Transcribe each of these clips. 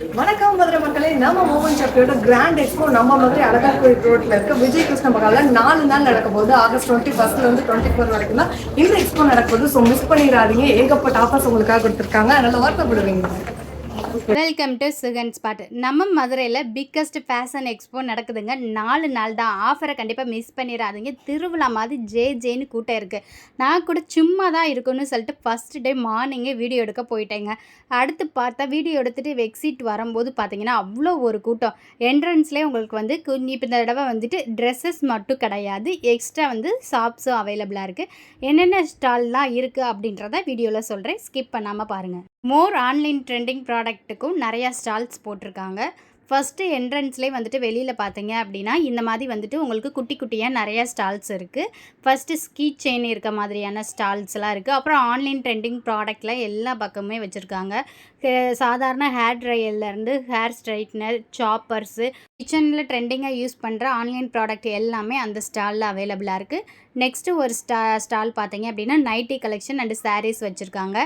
வணக்கம் மதுரை மக்களே, நம்ம மூவன் சக்தியோட கிராண்ட் எக்ஸ்போ நம்ம மதுரை அழகார்கோயில் ரோட்ல இருக்க விஜய் கிருஷ்ண மகால்ல 4 நாள் நடக்க போகுது. ஆகஸ்ட் 21 இருந்து 24 வரைக்கும் தான் இந்த எக்ஸ்போ நடக்க போகுது. ஸோ மிஸ் பண்ணிடாதீங்க. ஏகப்பட்ட ஆஃபர்ஸ் உங்களுக்காக கொடுத்துருக்காங்க. அதனால வருத்தப்படுவீங்க. Welcome to Sugan spot. நம்ம மதுரையில் பிக்கஸ்ட் ஃபேஷன் எக்ஸ்போ நடக்குதுங்க. 4 நாள் தான். ஆஃபரை கண்டிப்பாக மிஸ் பண்ணிடாதீங்க. திருவிழா மாதிரி ஜேன்னு கூட்டம் இருக்குது. நான் கூட சும்மா தான் இருக்குன்னு சொல்லிட்டு ஃபஸ்ட்டு டே மார்னிங்கே வீடியோ எடுக்க போயிட்டேங்க. அடுத்து பார்த்தா வீடியோ எடுத்துகிட்டு எக்ஸிட் வரும்போது பார்த்தீங்கன்னா அவ்வளோ ஒரு கூட்டம். என்ட்ரன்ஸ்லேயே உங்களுக்கு வந்து இப்போ இந்த தடவை வந்துட்டு ட்ரெஸ்ஸஸ் மட்டும் கிடையாது, எக்ஸ்ட்ரா வந்து ஷாப்ஸும் அவைலபிளாக இருக்குது. என்னென்ன ஸ்டால்லாம் இருக்குது அப்படின்றத வீடியோவில் சொல்கிறேன், ஸ்கிப் பண்ணாமல் பாருங்கள். மோர் ஆன்லைன் ட்ரெண்டிங் ப்ராடக்ட்டுக்கும் நிறையா ஸ்டால்ஸ் போட்டிருக்காங்க. ஃபஸ்ட்டு என்ட்ரன்ஸ்லேயே வந்துட்டு வெளியில் பார்த்தீங்க அப்படின்னா இந்த மாதிரி வந்துட்டு உங்களுக்கு குட்டி குட்டியாக நிறையா ஸ்டால்ஸ் இருக்குது. ஃபஸ்ட்டு ஸ்கீ செயின் இருக்க மாதிரியான ஸ்டால்ஸ்லாம் இருக்குது. அப்புறம் ஆன்லைன் ட்ரெண்டிங் ப்ராடக்டில் எல்லா பக்கமுமே வச்சுருக்காங்க. சாதாரண ஹேர் ட்ரையர்லேருந்து ஹேர் ஸ்ட்ரைட்னர், சாப்பர்ஸு, கிச்சனில் ட்ரெண்டிங்காக யூஸ் பண்ணுற ஆன்லைன் ப்ராடக்ட் எல்லாமே அந்த ஸ்டாலில் அவைலபிளாக இருக்குது. நெக்ஸ்ட்டு ஒரு ஸ்டால் பார்த்தீங்க அப்படின்னா நைட்டி கலெக்ஷன் அண்டு சாரீஸ் வச்சுருக்காங்க.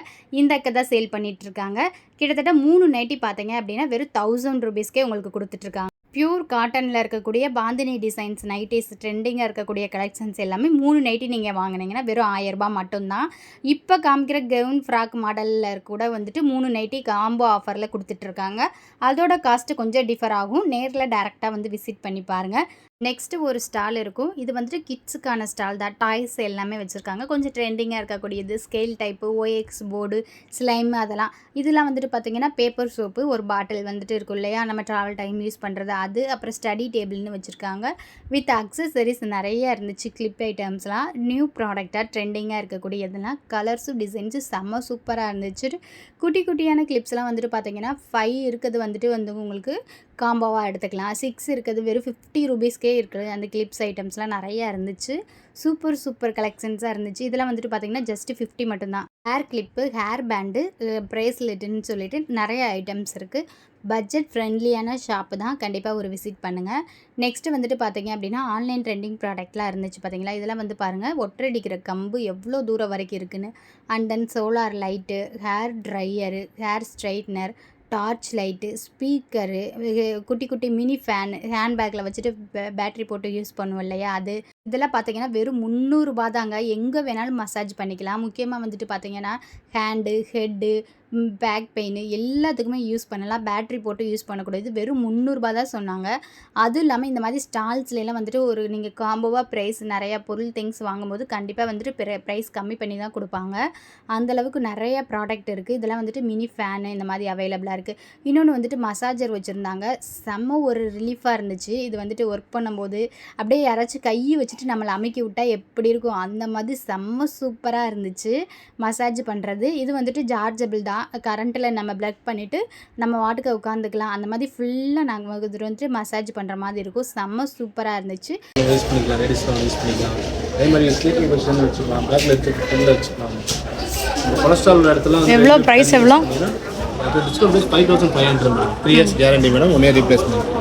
இந்த தான் சேல் பண்ணிகிட்ருக்காங்க. கிட்டத்தட்ட 3 நைட்டி பார்த்தீங்க அப்படின்னா வெறும் 1000 ரூபீஸ்க்கே உங்களுக்கு கொடுத்துட்ருக்காங்க. பியூர் காட்டனில் இருக்கக்கூடிய பாந்தினி டிசைன்ஸ் நைட்டிஸ் ட்ரெண்டிங்காக இருக்கக்கூடிய கலெக்ஷன்ஸ் எல்லாமே 3 நைட்டி நீங்கள் வாங்கினீங்கன்னா வெறும் 1000 ரூபாய் மட்டும்தான். இப்போ காமிக்கிற கவுன் ஃப்ராக் மாடலில் கூட வந்துட்டு 3 நைட்டி காம்போ ஆஃபரில் கொடுத்துட்ருக்காங்க. அதோட காஸ்ட்டு கொஞ்சம் டிஃபர் ஆகும். நேரில் டேரெக்டாக வந்து விசிட் பண்ணி பாருங்கள். நெக்ஸ்ட்டு ஒரு ஸ்டால் இருக்கும். இது வந்துட்டு கிட்ஸுக்கான ஸ்டால் தான். டாய்ஸ் எல்லாமே வச்சுருக்காங்க. கொஞ்சம் ட்ரெண்டிங்காக இருக்கக்கூடியது scale type, OX board, slime அதெல்லாம். இதெல்லாம் வந்துட்டு பார்த்திங்கன்னா பேப்பர் சோப்பு ஒரு பாட்டில் வந்துட்டு இருக்கும் இல்லையா, நம்ம ட்ராவல் டைம் யூஸ் பண்ணுறது அது. அப்புறம் ஸ்டடி டேபிள்னு வச்சுருக்காங்க. வித் அக்சசரிஸ் நிறையா இருந்துச்சு. கிளிப் ஐட்டம்ஸ்லாம் நியூ ப்ராடக்டாக ட்ரெண்டிங்காக இருக்கக்கூடிய இதெல்லாம் கலர்ஸும் டிசைன்ஸும் செம்ம சூப்பராக இருந்துச்சு. குட்டி குட்டியான கிளிப்ஸ்லாம் வந்துட்டு பார்த்திங்கன்னா 5 இருக்கிறது வந்துட்டு உங்களுக்கு காம்போவாக எடுத்துக்கலாம். 6 இருக்கிறது வெறும் 50 ரூபீஸ்க்கே இருக்குது. அந்த கிளிப்ஸ் ஐட்டம்ஸ்லாம் நிறையா இருந்துச்சு. சூப்பர் கலெக்ஷன்ஸாக இருந்துச்சு. இதெல்லாம் வந்துட்டு பார்த்திங்கன்னா ஜஸ்ட்டு 50 மட்டும்தான். ஹேர் கிளிப்பு, ஹேர் பேண்டு, ப்ரேஸ்லெட்டுன்னு சொல்லிட்டு நிறைய ஐட்டம்ஸ் இருக்குது. பட்ஜெட் ஃப்ரெண்ட்லியான ஷாப்பு தான். கண்டிப்பாக ஒரு விசிட் பண்ணுங்கள். நெக்ஸ்ட்டு வந்துட்டு பார்த்திங்க அப்படின்னா ஆன்லைன் ட்ரெண்டிங் ப்ராடக்ட்லாம் இருந்துச்சு பார்த்தீங்களா. இதெல்லாம் வந்து பாருங்கள், ஒற்றடிக்கிற கம்பு எவ்வளோ தூரம் வரைக்கும் இருக்குதுன்னு. And then solar light, hair dryer, hair straightener, torch light, speaker, குட்டி குட்டி மினி ஃபேனு, ஹேண்ட்பேக்கில் வச்சுட்டு பேட்ரி போட்டு யூஸ் பண்ணுவோம் இல்லையா அது. இதெல்லாம் பார்த்தீங்கன்னா வெறும் 300 ரூபா தாங்க. எங்கே வேணாலும் மசாஜ் பண்ணிக்கலாம். முக்கியமாக வந்துட்டு பார்த்தீங்கன்னா ஹேண்டு, ஹெட்டு, பேக் பெயின் எல்லாத்துக்குமே யூஸ் பண்ணலாம். பேட்ரி போட்டு யூஸ் பண்ணக்கூடாது. வெறும் 300 ரூபா தான் சொன்னாங்க. அதுவும் இல்லாமல் இந்த மாதிரி ஸ்டால்ஸ்லாம் வந்துட்டு ஒரு நீங்கள் காம்போவாக ப்ரைஸ் நிறையா பொருள் திங்ஸ் வாங்கும்போது கண்டிப்பாக வந்துட்டு ப்ரைஸ் கம்மி பண்ணி தான் கொடுப்பாங்க. அந்தளவுக்கு நிறையா ப்ராடக்ட் இருக்குது. இதெல்லாம் வந்துட்டு மினி ஃபேனு இந்த மாதிரி அவைலபிளாக இருக்குது. இன்னொன்று வந்துட்டு மசாஜர் வச்சுருந்தாங்க. செம்ம ஒரு ரிலீஃபாக இருந்துச்சு. இது வந்துட்டு ஒர்க் பண்ணும்போது அப்படியே யாராச்சும் கையை வச்சுட்டு நம்மளை அமுக்கி விட்டால் எப்படி இருக்கும் அந்த மாதிரி செம்ம சூப்பராக இருந்துச்சு மசாஜ் பண்ணுறது. இது வந்துட்டு சார்ஜபிள் தான். கரண்ட்டில் நம்ம ப்ளக் பண்ணிவிட்டு நம்ம வாட்டுக்கு உட்காந்துக்கலாம். அந்த மாதிரி ஃபுல்லாக நாங்கள் இது வந்துட்டு மசாஜ் பண்ணுற மாதிரி இருக்கும். செம்ம சூப்பராக இருந்துச்சு. யூஸ் பண்ணிக்கலாம், லேடிஸ்லாம் யூஸ் பண்ணிக்கலாம். அதே மாதிரி ஸ்லீப்பிங் பொசிஷன் வச்சுக்கலாம், பேக்கில் எடுத்து வச்சுக்கலாம். இந்த கொலஸ்ட்ரால் இடத்துல எவ்வளோ ப்ரைஸ் எவ்வளோ? Discount price 5500 madam. 3 years guarantee madam. 1 year replacement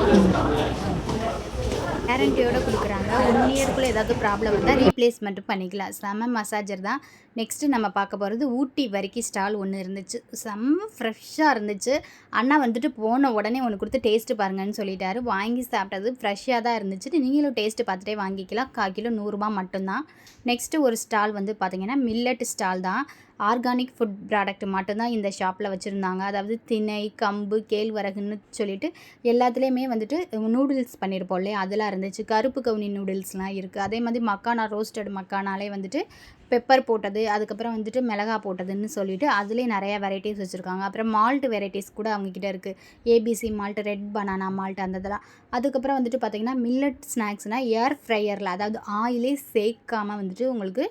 கேரண்டியோடு கொடுக்குறாங்க. 1 இயருக்குள்ளே ஏதாவது ப்ராப்ளம் வந்தால் ரீப்ளேஸ்மெண்ட் பண்ணிக்கலாம். செம்ம மசாஜர் தான். நெக்ஸ்ட்டு நம்ம பார்க்க போகிறது ஊட்டி வரைக்கும் ஸ்டால் ஒன்று இருந்துச்சு. செம்ம ஃப்ரெஷ்ஷாக இருந்துச்சு. அண்ணா வந்துட்டு போன உடனே ஒன்று கொடுத்து டேஸ்ட்டு பாருங்கன்னு சொல்லிட்டாரு. வாங்கி சாப்பிட்டது ஃப்ரெஷ்ஷாக தான் இருந்துச்சு. நீங்களும் டேஸ்ட்டு பார்த்துட்டே வாங்கிக்கலாம். 1/4 கிலோ 100 ரூபா மட்டும்தான். நெக்ஸ்ட்டு ஒரு ஸ்டால் வந்து பார்த்திங்கன்னா மில்லட் ஸ்டால் தான். ஆர்கானிக் ஃபுட் ப்ராடக்ட் மட்டும்தான் இந்த ஷாப்பில் வச்சுருந்தாங்க. அதாவது திணை, கம்பு, கேழ்வரகுன்னு சொல்லிட்டு எல்லாத்துலேயுமே வந்துட்டு நூடுல்ஸ் பண்ணியிருப்போம் இல்லையா, அதெல்லாம் இருந்துச்சு. கருப்பு கவுனி நூடுல்ஸ்லாம் இருக்குது. அதே மாதிரி மக்கானா, ரோஸ்டட் மக்கானாலே வந்துட்டு பெப்பர் போட்டது, அதுக்கப்புறம் வந்துட்டு மிளகா போட்டதுன்னு சொல்லிட்டு அதுலேயே நிறையா வெரைட்டிஸ் வச்சுருக்காங்க. அப்புறம் மால்ட் வெரைட்டிஸ் கூட அவங்கக்கிட்ட இருக்குது. ABC malt, red banana malt அந்த இதெல்லாம். அதுக்கப்புறம் வந்துட்டு பார்த்திங்கன்னா மில்லட் ஸ்நாக்ஸ்னால் ஏர் ஃப்ரையரில், அதாவது ஆயிலே சேர்க்காமல் வந்துட்டு உங்களுக்கு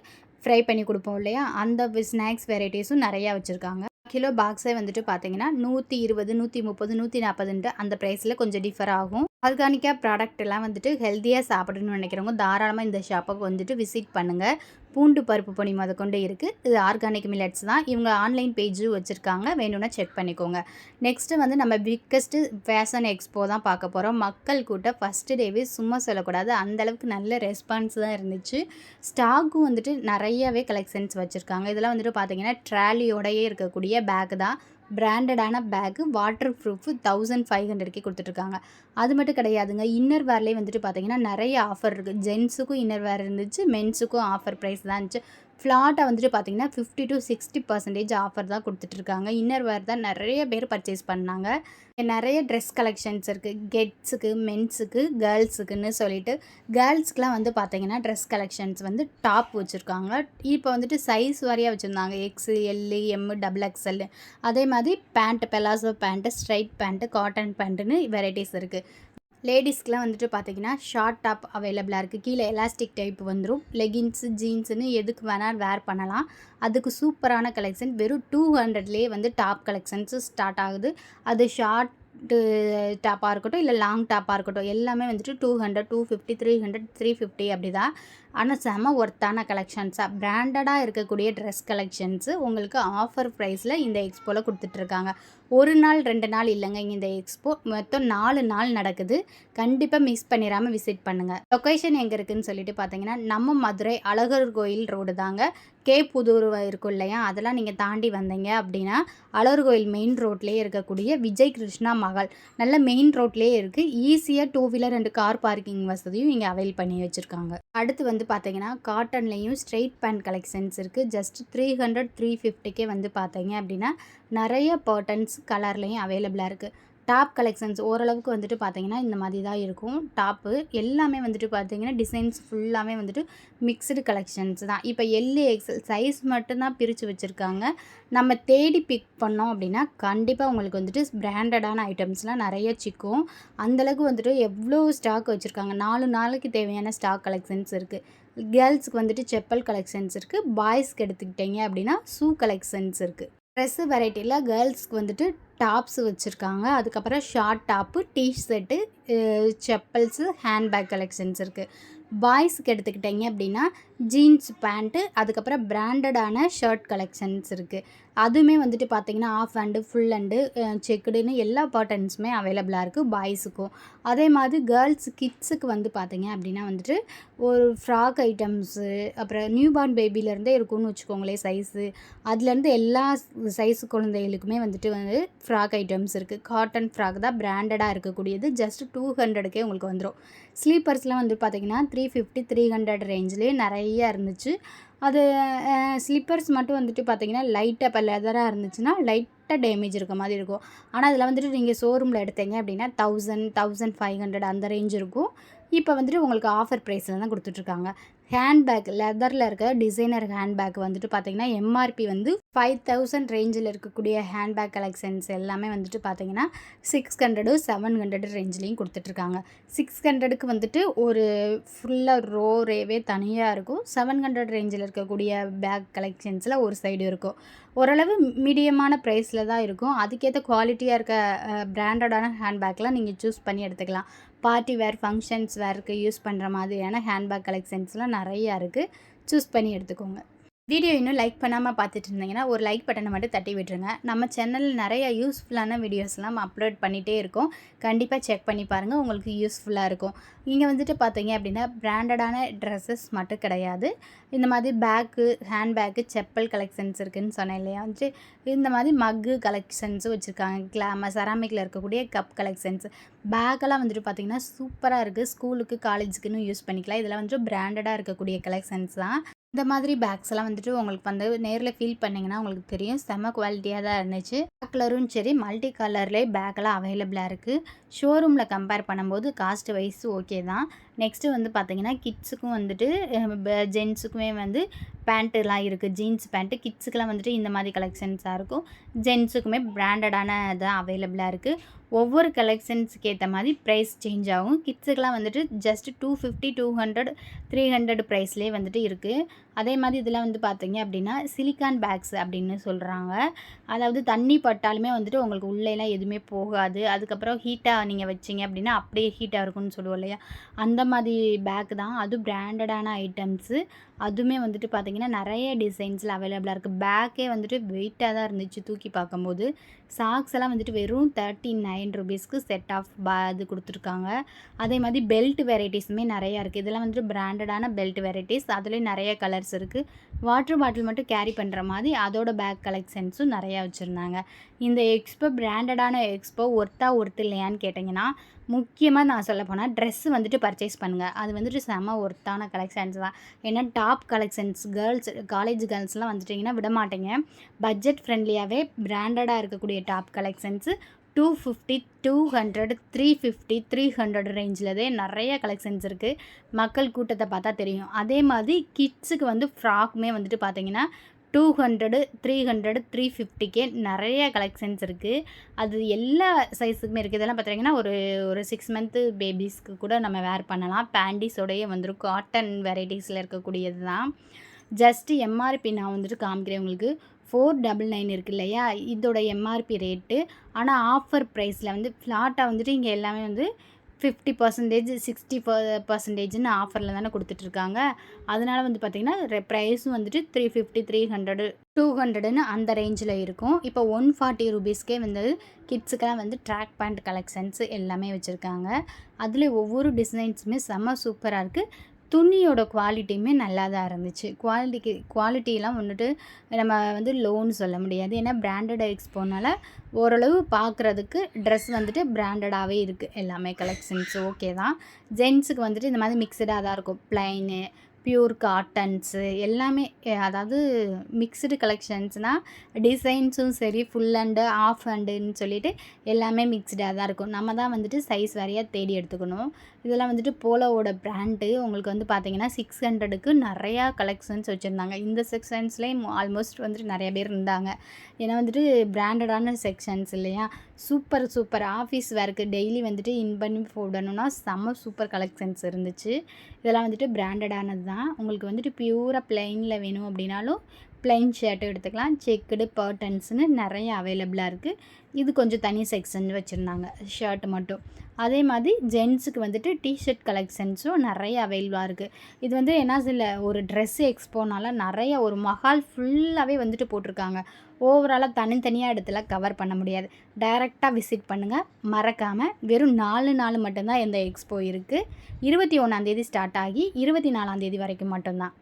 ஃப்ரை பண்ணி கொடுப்போம் இல்லையா, அந்த ஸ்நாக்ஸ் வெரைட்டிஸும் நிறையா வச்சுருக்காங்க. கிலோ பாக்ஸே வந்துட்டு பார்த்தீங்கன்னா 120, 130, 140 அந்த ப்ரைஸில் கொஞ்சம் டிஃபர் ஆகும். ஆர்கானிக்காக ப்ராடக்ட் எல்லாம் வந்துட்டு ஹெல்த்தியாக சாப்பிடணும்னு நினைக்கிறவங்க தாராளமாக இந்த ஷாப்புக்கு வந்துட்டு விசிட் பண்ணுங்கள். பூண்டு பருப்பு பொடி முதற்கொண்டு இருக்குது. இது ஆர்கானிக் மில்லட்ஸ் தான். இவங்க ஆன்லைன் பேஜும் வச்சுருக்காங்க, வேணும்னா செக் பண்ணிக்கோங்க. நெக்ஸ்ட்டு வந்து நம்ம பிக்கஸ்ட்டு ஃபேஷன் எக்ஸ்போ தான் பார்க்க போகிறோம். மக்கள் கூட்டம் ஃபஸ்ட்டு டேவே சும்மா சொல்லக்கூடாது, அந்தளவுக்கு நல்ல ரெஸ்பான்ஸ் தான் இருந்துச்சு. ஸ்டாக்கும் வந்துட்டு நிறையாவே கலெக்ஷன்ஸ் வச்சுருக்காங்க. இதெல்லாம் வந்துட்டு பார்த்திங்கன்னா ட்ராலியோடையே இருக்கக்கூடிய பேக் தான். பிராண்டடான பேக்கு வாட்டர் ப்ரூஃப் 1500க்கே கொடுத்துட்ருக்காங்க. அது மட்டும் கிடையாதுங்க, இன்னர் வேர்லேயே வந்துட்டு பார்த்தீங்கன்னா நிறைய ஆஃபர் இருக்குது. ஜென்ஸுக்கும் இன்னர் வேர் இருந்துச்சு, மென்ஸுக்கும் ஆஃபர் ப்ரைஸ் தான் இருந்துச்சு. ஃப்ளாட்டாக வந்துட்டு பார்த்தீங்கன்னா 50 to 60% ஆஃபர் தான் கொடுத்துட்ருக்காங்க. இன்னர் வேர் தான் நிறைய பேர் பர்ச்சேஸ் பண்ணாங்க. நிறைய ட்ரெஸ் கலெக்ஷன்ஸ் இருக்குது, கெட்ஸுக்கு, மென்ஸுக்கு, கேர்ள்ஸுக்குன்னு சொல்லிட்டு. கேர்ள்ஸ்க்குலாம் வந்து பார்த்தீங்கன்னா ட்ரெஸ் கலெக்ஷன்ஸ் வந்து டாப் வச்சுருக்காங்க. இப்போ வந்துட்டு சைஸ் வாரியாக வச்சுருந்தாங்க, எக்ஸு, எல்லு, எம்மு, XXL. அதே மாதிரி pant, palazzo pant, straight pant, cotton பேண்ட்டுன்னு வெரைட்டிஸ் இருக்குது. லேடிஸ்க்குலாம் வந்துட்டு பார்த்தீங்கன்னா ஷார்ட் டாப் அவைலபிளாக இருக்குது. கீழே எலாஸ்டிக் டைப் வந்துடும். லெகின்ஸு, ஜீன்ஸுன்னு எதுக்கு வேணால் வேர் பண்ணலாம். அதுக்கு சூப்பரான கலெக்ஷன். வெறும் 200லேயே வந்து டாப் கலெக்ஷன்ஸு ஸ்டார்ட் ஆகுது. அது ஷார்ட் டாப்பாக இருக்கட்டும், இல்லை லாங் டாப்பாக இருக்கட்டும், எல்லாமே வந்துட்டு 200, 250, 300, 350 அப்படி தான். ஆனால் செம ஒர்த்தான கலெக்ஷன்ஸாக பிராண்டடாக இருக்கக்கூடிய ட்ரெஸ் கலெக்ஷன்ஸு உங்களுக்கு ஆஃபர் ப்ரைஸில் இந்த எக்ஸ்போவில் கொடுத்துட்ருக்காங்க. ஒரு நாள் 2 நாள் இல்லைங்க, இந்த எக்ஸ்போ மொத்தம் 4 நாள் நடக்குது. கண்டிப்பாக மிஸ் பண்ணிடாமல் விசிட் பண்ணுங்கள். லொக்கேஷன் எங்கே இருக்குதுன்னு சொல்லிட்டு பார்த்தீங்கன்னா நம்ம மதுரை அழகர் கோயில் ரோடு தாங்க. புதூர் இருக்கும் இல்லையா, அதெல்லாம் நீங்கள் தாண்டி வந்தீங்க அப்படின்னா அழகர் கோயில் மெயின் ரோட்லேயே இருக்கக்கூடிய விஜய் கிருஷ்ணா மஹால் நல்ல மெயின் ரோட்லேயே இருக்குது. ஈஸியாக 2 வீலர் அண்ட் கார் பார்க்கிங் வசதியும் இங்கே அவைல் பண்ணி வச்சுருக்காங்க. அடுத்து வந்து பார்த்தீங்கன்னா காட்டன்லேயும் ஸ்ட்ரெயிட் பேண்ட் கலெக்ஷன்ஸ் இருக்குது. ஜஸ்ட் 300, 350க்கே வந்து பார்த்தீங்க அப்படின்னா நிறைய பர்டன்ஸ் கலர்லேயும் அவைலபிளாக இருக்குது. டாப் கலெக்ஷன்ஸ் ஓரளவுக்கு வந்துட்டு பார்த்தீங்கன்னா இந்த மாதிரி தான் இருக்கும். டாப்பு எல்லாமே வந்துட்டு பார்த்தீங்கன்னா டிசைன்ஸ் ஃபுல்லாமே வந்துட்டு மிக்ஸ்டு கலெக்ஷன்ஸ் தான். இப்போ XL சைஸ் மட்டும்தான் பிரித்து வச்சுருக்காங்க. நம்ம தேடி பிக் பண்ணோம் அப்படின்னா கண்டிப்பாக உங்களுக்கு வந்துட்டு பிராண்டடான ஐட்டம்ஸ்லாம் நிறைய சிக்கும். அந்தளவுக்கு வந்துட்டு எவ்வளோ ஸ்டாக் வச்சுருக்காங்க. 4 நாளைக்கு தேவையான ஸ்டாக் கலெக்ஷன்ஸ் இருக்குது. கேர்ள்ஸுக்கு வந்துட்டு செப்பல் கலெக்ஷன்ஸ் இருக்குது. பாய்ஸ்க்கு எடுத்துக்கிட்டிங்க அப்படின்னா ஷூ கலெக்ஷன்ஸ் இருக்குது. ட்ரெஸ்ஸு வெரைட்டியில் கேர்ள்ஸ்க்கு வந்துட்டு டாப்ஸ் வச்சுருக்காங்க. அதுக்கப்புறம் short top, T shirt, chappals, handbag collections இருக்குது. பாய்ஸுக்கு எடுத்துக்கிட்டிங்க அப்படின்னா ஜீன்ஸ் பேண்ட்டு, அதுக்கப்புறம் பிராண்டடான ஷர்ட் கலெக்ஷன்ஸ் இருக்குது. அதுவுமே வந்துட்டு பார்த்திங்கன்னா ஆஃப் ஹேண்டு, ஃபுல் ஹேண்டு, செக்குடுன்னு எல்லா பேட்டர்ன்ஸுமே அவைலபிளாக இருக்குது பாய்ஸுக்கும். அதே மாதிரி கேர்ள்ஸ் கிட்ஸுக்கு வந்து பார்த்திங்க அப்படின்னா வந்துட்டு ஒரு ஃப்ராக் ஐட்டம்ஸு, அப்புறம் நியூ பார்ன் பேபிலேருந்தே இருக்கும்னு வச்சுக்கோங்களேன் சைஸு. அதுலேருந்து எல்லா சைஸு குழந்தைகளுக்குமே வந்துட்டு ஃப்ராக் ஐட்டம்ஸ் இருக்குது. காட்டன் ஃப்ராக் தான் பிராண்டடாக இருக்கக்கூடியது. ஜஸ்ட் 200க்கே உங்களுக்கு வந்துடும். ஸ்லீப்பர்ஸ்லாம் வந்து பார்த்திங்கன்னா 350, 300 ரேஞ்சிலே நிறையா இருந்துச்சு. அது ஸ்லிப்பர்ஸ் மட்டும் வந்துட்டு பார்த்திங்கன்னா லைட்டாக இப்போ லெதராக இருந்துச்சுன்னா லைட்டாக டேமேஜ் இருக்க மாதிரி இருக்கும். ஆனால் அதில் வந்துட்டு நீங்கள் ஷோரூமில் எடுத்தீங்க அப்படின்னா 1000, 1500 அந்த ரேஞ்ச் இருக்கும். இப்போ வந்துட்டு உங்களுக்கு ஆஃபர் ப்ரைஸில் தான் கொடுத்துட்ருக்காங்க. ஹேண்ட்பேக் லெதரில் இருக்க டிசைனர் ஹேண்ட்பேக் வந்துட்டு பார்த்திங்கன்னா எம்ஆர்பி வந்து 5000 ரேஞ்சில் இருக்கக்கூடிய ஹேண்ட்பேக் கலெக்ஷன்ஸ் எல்லாமே வந்துட்டு பார்த்திங்கன்னா 600, 700 ரேஞ்சிலையும் கொடுத்துட்ருக்காங்க. 600க்கு வந்துட்டு ஒரு ஃபுல்லாக ரேவே தனியாக இருக்கும். 700 ரேஞ்சில் இருக்கக்கூடிய பேக் கலெக்ஷன்ஸில் ஒரு சைடு இருக்கும். ஓரளவு மீடியமான ப்ரைஸில் தான் இருக்கும். அதுக்கேற்ற குவாலிட்டியாக இருக்க பிராண்டடான ஹேண்ட்பேக்லாம் நீங்கள் சூஸ் பண்ணி எடுத்துக்கலாம். பார்ட்டி வேர், ஃபங்க்ஷன்ஸ் வேருக்கு யூஸ் பண்ணுற மாதிரியான ஹேண்ட்பேக் கலெக்ஷன்ஸ்லாம் நிறையா இருக்குது. சூஸ் பண்ணி எடுத்துக்கோங்க. வீடியோ இன்னும் லைக் பண்ணாமல் பார்த்துட்டு இருந்தீங்கன்னா ஒரு லைக் பட்டனை மட்டும் தட்டி விட்டுருங்க. நம்ம சேனலில் நிறைய யூஸ்ஃபுல்லான வீடியோஸ்லாம் அப்லோட் பண்ணிகிட்டே இருக்கோம். கண்டிப்பாக செக் பண்ணி பாருங்கள், உங்களுக்கு யூஸ்ஃபுல்லாக இருக்கும். இங்கே வந்துட்டு பார்த்தீங்க அப்படின்னா பிராண்டடான ட்ரெஸ்ஸஸ் மட்டும் கிடையாது. இந்த மாதிரி பேக்கு, ஹேண்ட்பேக்கு, செப்பல் கலெக்ஷன்ஸ் இருக்குதுன்னு சொன்னேன் இல்லையா, வந்துட்டு இந்த மாதிரி மக்கு கலெக்ஷன்ஸும் வச்சுருக்காங்க. செராமிக்கில் இருக்கக்கூடிய கப் கலெக்ஷன்ஸ், பேக்கெல்லாம் வந்துட்டு பார்த்திங்கன்னா சூப்பராக இருக்குது. ஸ்கூலுக்கு, காலேஜுக்குன்னு யூஸ் பண்ணிக்கலாம். இதெல்லாம் வந்துட்டு பிராண்டடாக இருக்கக்கூடிய கலெக்ஷன்ஸ் தான். இந்த மாதிரி பேக்ஸ் எல்லாம் வந்துட்டு உங்களுக்கு வந்து நேரில் ஃபீல் பண்ணிங்கன்னா உங்களுக்கு தெரியும், செம்ம குவாலிட்டியாக தான் இருந்துச்சு. பேக் கலரும் சரி, மல்டி கலர்லேயே பேக்கெல்லாம் அவைலபிளாக இருக்குது. ஷோரூமில் கம்பேர் பண்ணும்போது காஸ்ட் வைஸ் ஓகே தான். நெக்ஸ்ட்டு வந்து பார்த்திங்கன்னா கிட்ஸுக்கும் வந்துட்டு ஜென்ஸுக்குமே வந்து பேண்ட்டுலாம் இருக்குது. ஜீன்ஸ் பேண்ட்டு கிட்ஸுக்கெலாம் வந்துட்டு இந்த மாதிரி கலெக்ஷன்ஸாக இருக்கும். ஜென்ஸுக்குமே பிராண்டடான தான் அவைலபிளாக இருக்குது. ஒவ்வொரு கலெக்ஷன்ஸுக்கு ஏற்ற மாதிரி ப்ரைஸ் சேஞ்ச் ஆகும். கிட்ஸுக்கெலாம் வந்துட்டு ஜஸ்ட் 250, 200, 300 ப்ரைஸ்லேயே வந்துட்டு இருக்குது. அதே மாதிரி இதெல்லாம் வந்து பார்த்திங்க அப்படின்னா சிலிக்கான் பேக்ஸ் அப்படின்னு சொல்கிறாங்க. அதாவது தண்ணி பட்டாலுமே வந்துட்டு உங்களுக்கு உள்ளேலாம் எதுவுமே போகாது. அதுக்கப்புறம் ஹீட்டாக நீங்கள் வச்சிங்க அப்படின்னா அப்படியே ஹீட்டாக இருக்கும்னு சொல்லுவோம் இல்லையா, அந்த மாதிரி பேக் தான். அது பிராண்டடான ஐட்டம்ஸு. அதுவுமே வந்துட்டு பார்த்திங்கன்னா நிறைய டிசைன்ஸில் அவைலபிளாக இருக்குது. பேக்கே வந்துட்டு வெயிட்டாக தான் இருந்துச்சு தூக்கி பார்க்கும்போது. சாக்ஸ் எல்லாம் வந்துட்டு வெறும் 39 ருபீஸ்க்கு செட் ஆஃப் இது கொடுத்துருக்காங்க. அதே மாதிரி பெல்ட் வெரைட்டிஸுமே நிறையா இருக்குது. இதெல்லாம் வந்துட்டு பிராண்டடான பெல்ட் வெரைட்டிஸ். அதுலேயும் நிறைய கலர்ஸ் இருக்குது. வாட்டர் பாட்டில் மட்டும் கேரி பண்ணுற மாதிரி அதோட பேக் கலெக்ஷன்ஸும் நிறையா வச்சுருந்தாங்க. இந்த எக்ஸ்போ பிராண்டடான எக்ஸ்போ ஒர்த்து இல்லையான்னு கேட்டிங்கன்னா, முக்கியமாக நான் சொல்ல போனால் ட்ரெஸ்ஸு வந்துட்டு பர்ச்சேஸ் பண்ணுங்கள். அது வந்துட்டு செம ஒர்த்தான கலெக்ஷன்ஸ் தான். ஏன்னா டாப் கலெக்ஷன்ஸ் காலேஜ் கேர்ள்ஸ்லாம் வந்துட்டிங்கன்னா விட மாட்டேங்க. பட்ஜெட் ஃப்ரெண்ட்லியாகவே பிராண்டடாக இருக்கக்கூடிய டாப் கலெக்ஷன்ஸு 250, 200, 350, 300 ரேஞ்சிலதே நிறைய கலெக்ஷன்ஸ் இருக்குது. மக்கள் கூட்டத்தை பார்த்தா தெரியும். அதே மாதிரி கிட்ஸுக்கு வந்து ஃப்ராக்குமே வந்துட்டு பார்த்திங்கன்னா 200, 300, 350க்கே நிறைய கலெக்ஷன்ஸ் இருக்குது. அது எல்லா சைஸுக்குமே இருக்குது. இதெல்லாம் பார்த்திங்கன்னா ஒரு 6 மந்த்து பேபிஸ்க்கு கூட நம்ம வேர் பண்ணலாம். பேண்டிஸோடையே வந்துடும். காட்டன் வெரைட்டிஸில் இருக்கக்கூடியது தான். ஜஸ்ட்டு எம்ஆர்பி நான் வந்துட்டு காமிக்கிறேன் உங்களுக்கு. 499 இருக்குது இல்லையா, இதோட எம்ஆர்பி ரேட்டு. ஆனால் ஆஃபர் ப்ரைஸில் வந்து ஃப்ளாட்டாக வந்துட்டு இங்கே எல்லாமே வந்து 50%, 60%ன்னு ஆஃபரில் தானே கொடுத்துட்ருக்காங்க. அதனால் வந்து பார்த்திங்கன்னா ப்ரைஸும் வந்துட்டு 350, 300, 200ன்னு அந்த ரேஞ்சில் இருக்கும். இப்போ 140 ருபீஸ்க்கே வந்து கிட்ஸுக்கெல்லாம் வந்து ட்ராக் பேண்ட் கலெக்ஷன்ஸ் எல்லாமே வச்சுருக்காங்க. அதில் ஒவ்வொரு டிசைன்ஸுமே செம்ம சூப்பராக இருக்குது. துணியோட குவாலிட்டியுமே நல்லா தான் இருந்துச்சு. குவாலிட்டியெலாம் வந்துட்டு நம்ம வந்து லோன்னு சொல்ல முடியாது. ஏன்னா பிராண்டட் எக்ஸ்போனால ஓரளவு பார்க்குறதுக்கு ட்ரெஸ் வந்துட்டு பிராண்டடாகவே இருக்குது. எல்லாமே கலெக்ஷன்ஸ் ஓகே தான். ஜென்ஸுக்கு வந்துட்டு இந்த மாதிரி மிக்சடாக தான் இருக்கும். ப்ளைனு, பியூர் காட்டன்ஸு எல்லாமே, அதாவது மிக்ஸ்டு கலெக்ஷன்ஸ்னால் டிசைன்ஸும் சரி ஃபுல் ஹேண்டு ஆஃப் ஹேண்டுன்னு சொல்லிட்டு எல்லாமே மிக்ஸ்டாக தான் இருக்கும். நம்ம தான் வந்துட்டு சைஸ் வரையாக தேடி எடுத்துக்கணும். இதெல்லாம் வந்துட்டு போலோவோட பிராண்டு. உங்களுக்கு வந்து பார்த்திங்கன்னா 600க்கு நிறையா கலெக்ஷன்ஸ் வச்சுருந்தாங்க. இந்த செக்ஷன்ஸ்லேயும் ஆல்மோஸ்ட் வந்துட்டு நிறைய பேர் இருந்தாங்க. ஏன்னா வந்துட்டு பிராண்டடான செக்ஷன்ஸ் இல்லையா. சூப்பர் ஆஃபீஸ் வேர்க்கு டெய்லி வந்துட்டு இன் பண்ணி போடணும்னா செம்ம சூப்பர் கலெக்ஷன்ஸ் இருந்துச்சு. இதெல்லாம் வந்துட்டு பிராண்டடானது தான். உங்களுக்கு வந்துட்டு பியூராக ப்ளைனில் வேணும் அப்படின்னாலும் ப்ளைன் ஷர்ட்டும் எடுத்துக்கலாம். செக்குடு பர்டன்ஸ்னு நிறைய அவைலபிளாக இருக்குது. இது கொஞ்சம் தனி செக்ஷன் வச்சுருந்தாங்க ஷர்ட் மட்டும். அதே மாதிரி ஜென்ஸுக்கு வந்துட்டு டிஷர்ட் கலெக்ஷன்ஸும் நிறைய அவைலபிளாக இருக்குது. இது வந்து என்ன இல்லை, ஒரு ட்ரெஸ் எக்ஸ்போனால நிறைய ஒரு மஹால் ஃபுல்லாகவே வந்துட்டு போட்டிருக்காங்க. ஓவராலாக தனித்தனியாக இடத்துல கவர் பண்ண முடியாது. டைரெக்டாக விசிட் பண்ணுங்கள். மறக்காமல் வெறும் 4 நாள் மட்டும்தான் இந்த எக்ஸ்போ இருக்குது. 21ஆம் தேதி ஸ்டார்ட் ஆகி 24ஆம் தேதி வரைக்கும் மட்டும்தான்.